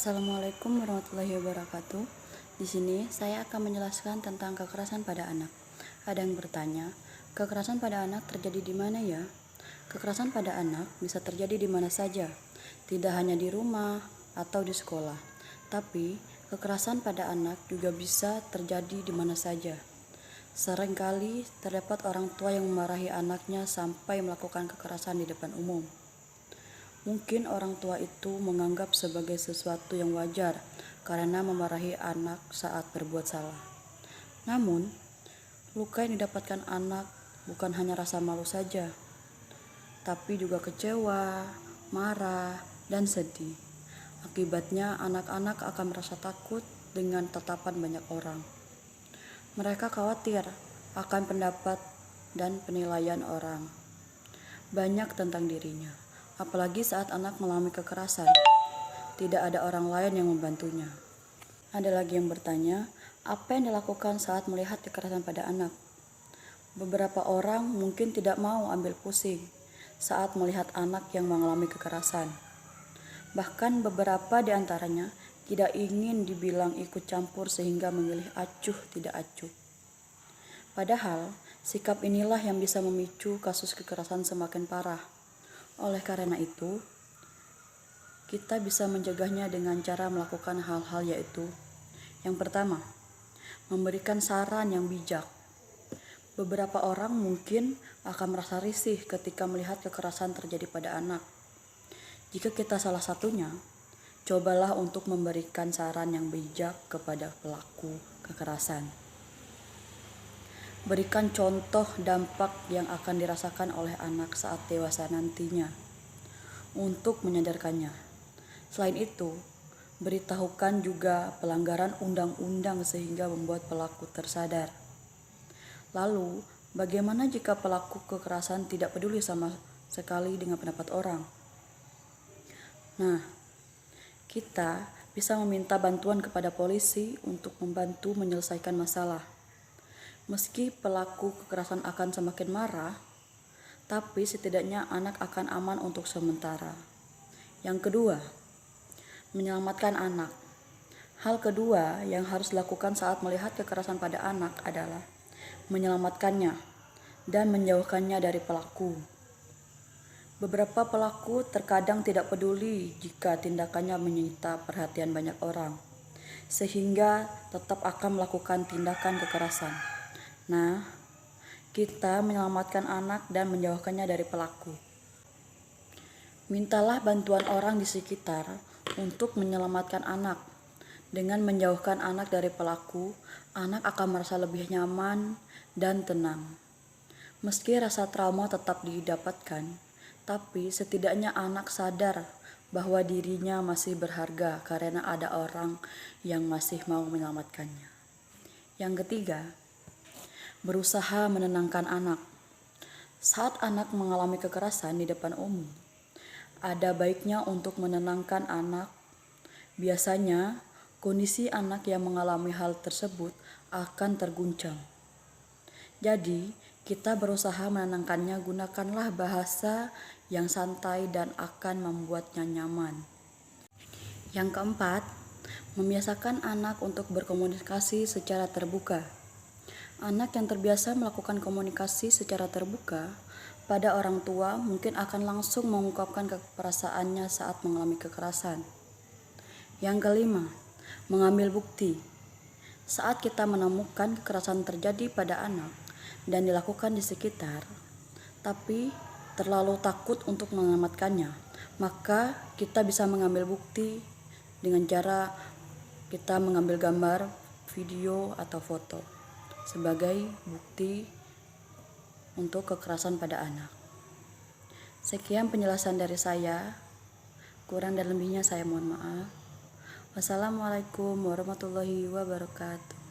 Assalamualaikum warahmatullahi wabarakatuh. Di sini saya akan menjelaskan tentang kekerasan pada anak. Ada yang bertanya, kekerasan pada anak terjadi di mana ya? Kekerasan pada anak bisa terjadi di mana saja, tidak hanya di rumah atau di sekolah. Tapi, kekerasan pada anak juga bisa terjadi di mana saja. Seringkali terdapat orang tua yang memarahi anaknya sampai melakukan kekerasan di depan umum. Mungkin orang tua itu menganggap sebagai sesuatu yang wajar karena memarahi anak saat berbuat salah. Namun, luka yang didapatkan anak bukan hanya rasa malu saja, tapi juga kecewa, marah, dan sedih. Akibatnya, anak-anak akan merasa takut dengan tatapan banyak orang. Mereka khawatir akan pendapat dan penilaian orang banyak tentang dirinya. Apalagi saat anak mengalami kekerasan, tidak ada orang lain yang membantunya. Ada lagi yang bertanya, apa yang dilakukan saat melihat kekerasan pada anak? Beberapa orang mungkin tidak mau ambil pusing saat melihat anak yang mengalami kekerasan. Bahkan beberapa di antaranya tidak ingin dibilang ikut campur sehingga memilih acuh tidak acuh. Padahal, sikap inilah yang bisa memicu kasus kekerasan semakin parah. Oleh karena itu, kita bisa mencegahnya dengan cara melakukan hal-hal yaitu: yang pertama, memberikan saran yang bijak. Beberapa orang mungkin akan merasa risih ketika melihat kekerasan terjadi pada anak. Jika kita salah satunya, cobalah untuk memberikan saran yang bijak kepada pelaku kekerasan. Berikan contoh dampak yang akan dirasakan oleh anak saat dewasa nantinya untuk menyadarkannya. Selain itu, beritahukan juga pelanggaran undang-undang sehingga membuat pelaku tersadar. Lalu, bagaimana jika pelaku kekerasan tidak peduli sama sekali dengan pendapat orang? Nah, kita bisa meminta bantuan kepada polisi untuk membantu menyelesaikan masalah. Meski pelaku kekerasan akan semakin marah, tapi setidaknya anak akan aman untuk sementara. Yang kedua, menyelamatkan anak. Hal kedua yang harus dilakukan saat melihat kekerasan pada anak adalah menyelamatkannya dan menjauhkannya dari pelaku. Beberapa pelaku terkadang tidak peduli jika tindakannya menyita perhatian banyak orang, sehingga tetap akan melakukan tindakan kekerasan. Nah, kita menyelamatkan anak dan menjauhkannya dari pelaku. Mintalah bantuan orang di sekitar untuk menyelamatkan anak. Dengan menjauhkan anak dari pelaku, anak akan merasa lebih nyaman dan tenang. Meski rasa trauma tetap didapatkan, tapi setidaknya anak sadar bahwa dirinya masih berharga karena ada orang yang masih mau menyelamatkannya. Yang ketiga, berusaha menenangkan anak. Saat anak mengalami kekerasan di depan umum, ada baiknya untuk menenangkan anak. Biasanya, kondisi anak yang mengalami hal tersebut akan terguncang. Jadi, kita berusaha menenangkannya, gunakanlah bahasa yang santai dan akan membuatnya nyaman. Yang keempat, membiasakan anak untuk berkomunikasi secara terbuka. Anak yang terbiasa melakukan komunikasi secara terbuka pada orang tua mungkin akan langsung mengungkapkan perasaannya saat mengalami kekerasan. Yang kelima, mengambil bukti. Saat kita menemukan kekerasan terjadi pada anak dan dilakukan di sekitar, tapi terlalu takut untuk menyelamatkannya, maka kita bisa mengambil bukti dengan cara kita mengambil gambar, video, atau foto sebagai bukti untuk kekerasan pada anak. Sekian penjelasan dari saya. Kurang dan lebihnya saya mohon maaf. Wassalamualaikum warahmatullahi wabarakatuh.